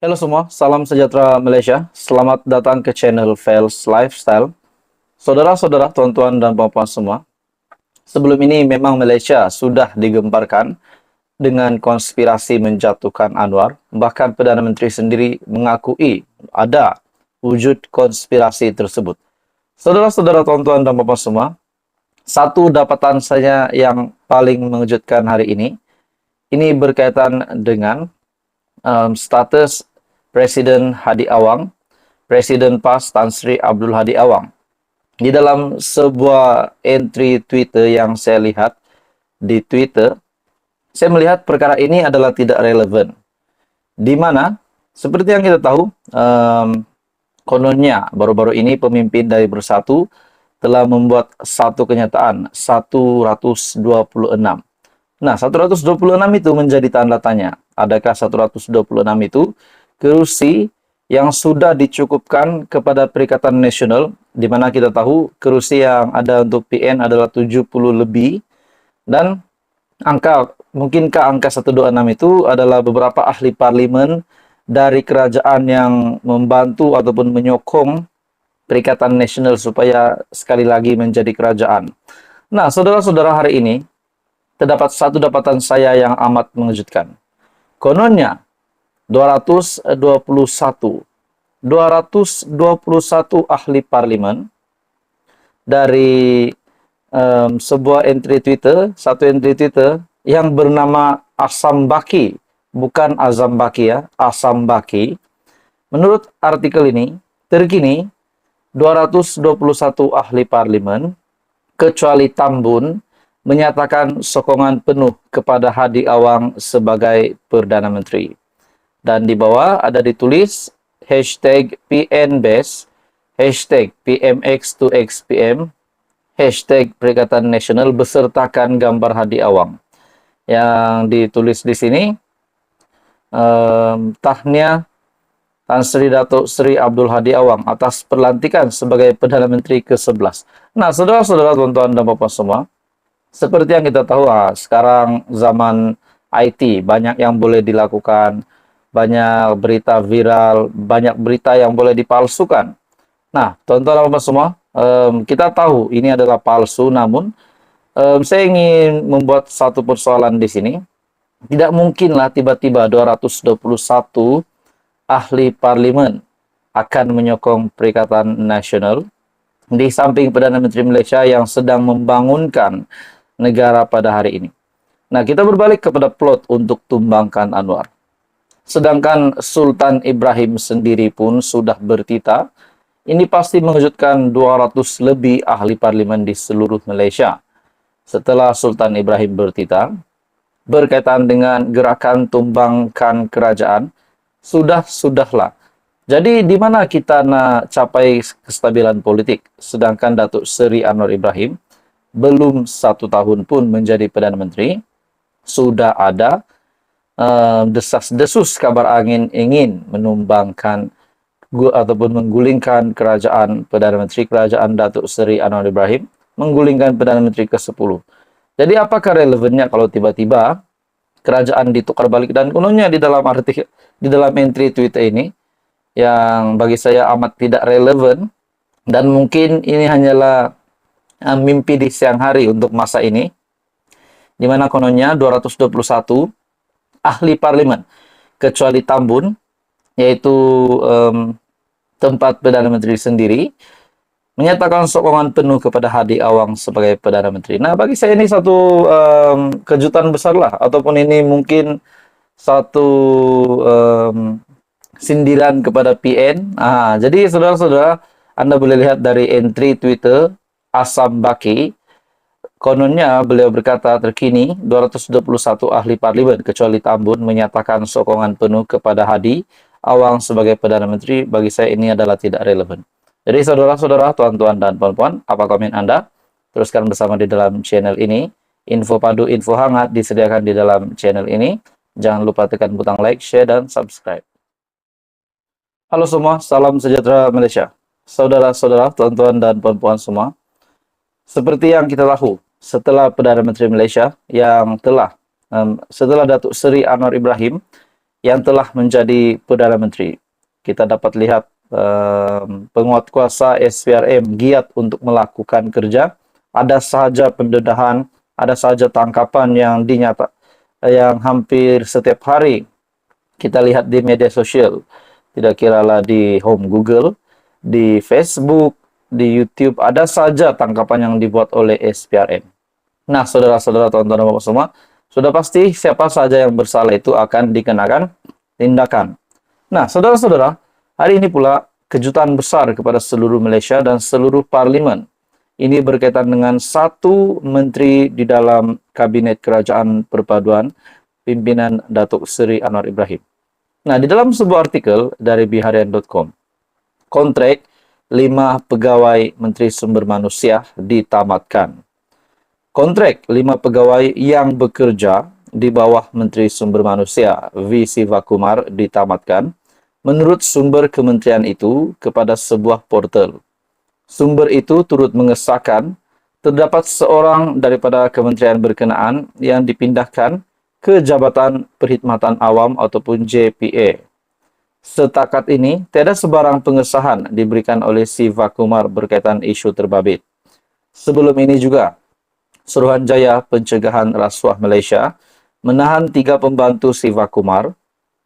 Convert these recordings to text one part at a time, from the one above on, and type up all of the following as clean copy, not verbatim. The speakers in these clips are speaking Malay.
Halo semua, salam sejahtera Malaysia. Selamat datang ke channel Fels Lifestyle. Saudara-saudara, tuan-tuan dan puan-puan semua. Sebelum ini memang Malaysia sudah digemparkan dengan konspirasi menjatuhkan Anwar. Bahkan Perdana Menteri sendiri mengakui ada wujud konspirasi tersebut. Saudara-saudara, tuan-tuan dan puan-puan semua, satu dapatan saya yang paling mengejutkan hari ini berkaitan dengan status Presiden Hadi Awang, Presiden PAS Tan Sri Abdul Hadi Awang. Di dalam sebuah entry Twitter yang saya lihat di Twitter, saya melihat perkara ini adalah tidak relevan. Di mana, seperti yang kita tahu, kononnya baru-baru ini pemimpin dari Bersatu telah membuat satu kenyataan, 126. Nah, 126 itu menjadi tanda tanya. Adakah 126 itu kerusi yang sudah dicukupkan kepada Perikatan Nasional, di mana kita tahu kerusi yang ada untuk PN adalah 70 lebih, dan mungkinkah angka 126 itu adalah beberapa ahli parlimen dari kerajaan yang membantu ataupun menyokong Perikatan Nasional supaya sekali lagi menjadi kerajaan. Nah, saudara-saudara, hari ini terdapat satu dapatan saya yang amat mengejutkan. Kononnya 221 ahli parlimen dari sebuah entry Twitter, satu entry Twitter yang bernama Asam Baki, bukan Azam Baki ya, Asam Baki. Menurut artikel ini, terkini 221 ahli parlimen kecuali Tambun menyatakan sokongan penuh kepada Hadi Awang sebagai Perdana Menteri. Dan di bawah ada ditulis hashtag PNBes, hashtag PMX2XPM, hashtag Perikatan Nasional besertakan gambar Hadi Awang. Yang ditulis di sini, tahniah Tan Sri Datuk Sri Abdul Hadi Awang atas pelantikan sebagai Perdana Menteri ke-11. Nah, saudara-saudara, tuan-tuan dan puan semua, seperti yang kita tahu, sekarang zaman IT, banyak yang boleh dilakukan, banyak berita viral, banyak berita yang boleh dipalsukan. Nah, tuan-tuan dan puan semua, kita tahu ini adalah palsu, namun saya ingin membuat satu persoalan di sini. Tidak mungkinlah tiba-tiba 221 ahli parlimen akan menyokong Perikatan Nasional di samping Perdana Menteri Malaysia yang sedang membangunkan negara pada hari ini. Nah, kita berbalik kepada plot untuk tumbangkan Anwar. Sedangkan Sultan Ibrahim sendiri pun sudah bertita. Ini pasti mengejutkan 200 lebih ahli parlimen di seluruh Malaysia. Setelah Sultan Ibrahim bertita, berkaitan dengan gerakan tumbangkan kerajaan, sudahlah. Jadi di mana kita nak capai kestabilan politik, sedangkan Datuk Seri Anwar Ibrahim belum 1 tahun pun menjadi Perdana Menteri, sudah ada desas-desus kabar angin ingin menumbangkan ataupun menggulingkan kerajaan Perdana Menteri kerajaan Datuk Seri Anwar Ibrahim, menggulingkan Perdana Menteri ke-10. Jadi apakah relevannya kalau tiba-tiba kerajaan ditukar balik? Dan kononnya di dalam entry Twitter ini, yang bagi saya amat tidak relevan, dan mungkin ini hanyalah mimpi di siang hari untuk masa ini, di mana kononnya 221 ahli parlimen kecuali Tambun, yaitu tempat Perdana Menteri sendiri, menyatakan sokongan penuh kepada Hadi Awang sebagai Perdana Menteri. Nah, bagi saya ini satu kejutan besar lah, ataupun ini mungkin satu sindiran kepada PN. Jadi saudara-saudara, Anda boleh lihat dari entry Twitter Asam Baki, kononnya beliau berkata terkini 221 ahli parlimen kecuali Tambun menyatakan sokongan penuh kepada Hadi Awang sebagai Perdana Menteri. Bagi saya ini adalah tidak relevan. Jadi saudara-saudara, tuan-tuan dan puan-puan, apa komen Anda? Teruskan bersama di dalam channel ini. Info padu, info hangat disediakan di dalam channel ini. Jangan lupa tekan butang like, share, dan subscribe. Halo semua, salam sejahtera Malaysia. Saudara-saudara, tuan-tuan dan puan-puan semua, seperti yang kita tahu, setelah Perdana Menteri Malaysia yang telah setelah Datuk Seri Anwar Ibrahim yang telah menjadi Perdana Menteri. Kita dapat lihat penguatkuasa SPRM giat untuk melakukan kerja. Ada sahaja pendedahan, ada sahaja tangkapan yang hampir setiap hari kita lihat di media sosial. Tidak kiralah di home Google, di Facebook, di YouTube, ada saja tangkapan yang dibuat oleh SPRM. Nah, saudara-saudara, tonton dan bapak semua, sudah pasti siapa saja yang bersalah itu akan dikenakan tindakan. Nah, saudara-saudara, hari ini pula kejutan besar kepada seluruh Malaysia dan seluruh parlimen. Ini berkaitan dengan satu menteri di dalam Kabinet Kerajaan Perpaduan pimpinan Datuk Seri Anwar Ibrahim. Nah, di dalam sebuah artikel dari biharian.com, kontrak 5 pegawai Menteri Sumber Manusia ditamatkan. Kontrak 5 pegawai yang bekerja di bawah Menteri Sumber Manusia V. Sivakumar ditamatkan menurut sumber kementerian itu kepada sebuah portal. Sumber itu turut mengesahkan terdapat seorang daripada kementerian berkenaan yang dipindahkan ke Jabatan Perkhidmatan Awam ataupun JPA. Setakat ini, tiada sebarang pengesahan diberikan oleh Sivakumar berkaitan isu terbabit. Sebelum ini juga, Suruhanjaya Pencegahan Rasuah Malaysia menahan 3 pembantu Sivakumar,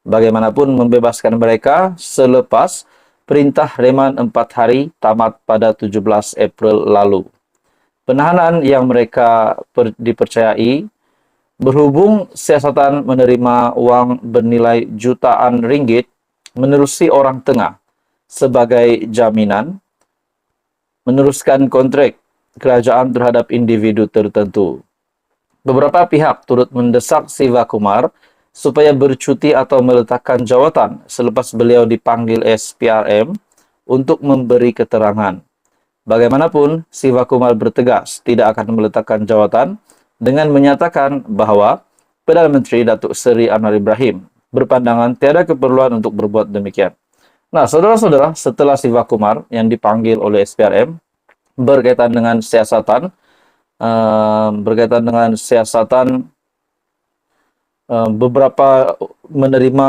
bagaimanapun membebaskan mereka selepas perintah reman 4 hari tamat pada 17 April lalu. Penahanan yang mereka dipercayai berhubung siasatan menerima wang bernilai jutaan ringgit menerusi orang tengah sebagai jaminan meneruskan kontrak kerajaan terhadap individu tertentu. Beberapa pihak turut mendesak Sivakumar supaya bercuti atau meletakkan jawatan selepas beliau dipanggil SPRM untuk memberi keterangan. Bagaimanapun, Sivakumar bertegas tidak akan meletakkan jawatan dengan menyatakan bahawa Perdana Menteri Datuk Seri Anwar Ibrahim berpandangan tiada keperluan untuk berbuat demikian. Nah, saudara-saudara, setelah Sivakumar yang dipanggil oleh SPRM berkaitan dengan siasatan beberapa menerima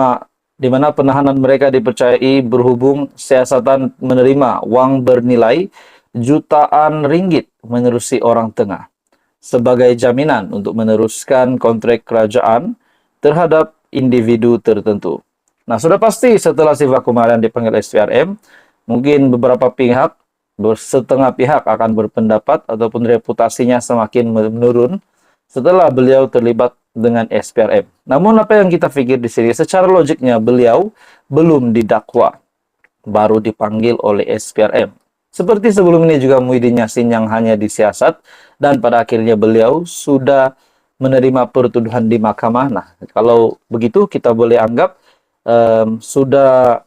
di mana penahanan mereka dipercayai berhubung siasatan menerima wang bernilai jutaan ringgit menerusi orang tengah sebagai jaminan untuk meneruskan kontrak kerajaan terhadap individu tertentu. Nah, sudah pasti setelah Sivakumar yang dipanggil SPRM, mungkin beberapa pihak, setengah pihak akan berpendapat ataupun reputasinya semakin menurun setelah beliau terlibat dengan SPRM. Namun apa yang kita pikir di sini, secara logiknya beliau belum didakwa, baru dipanggil oleh SPRM. Seperti sebelum ini juga Muhyiddin Yassin yang hanya disiasat dan pada akhirnya beliau sudah menerima pertuduhan di mahkamah. Nah, kalau begitu kita boleh anggap sudah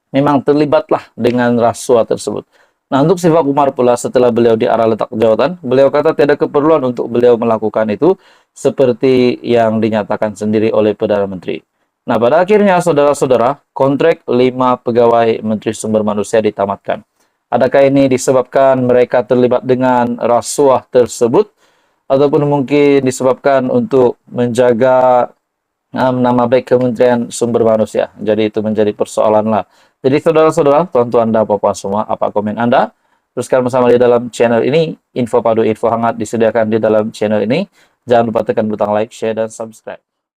memang terlibatlah dengan rasuah tersebut. Nah, untuk Sivakumar pula setelah beliau diarah letak jawatan, beliau kata tidak keperluan untuk beliau melakukan itu seperti yang dinyatakan sendiri oleh Perdana Menteri. Nah, pada akhirnya saudara-saudara, kontrak 5 pegawai Menteri Sumber Manusia ditamatkan. Adakah ini disebabkan mereka terlibat dengan rasuah tersebut ataupun mungkin disebabkan untuk menjaga nama baik Kementerian Sumber Manusia? Jadi itu menjadi persoalan lah. Jadi saudara-saudara, tuan-tuan dan puan-puan semua, apa komen Anda? Teruskan bersama di dalam channel ini. Info padu, info hangat disediakan di dalam channel ini. Jangan lupa tekan butang like, share, dan subscribe.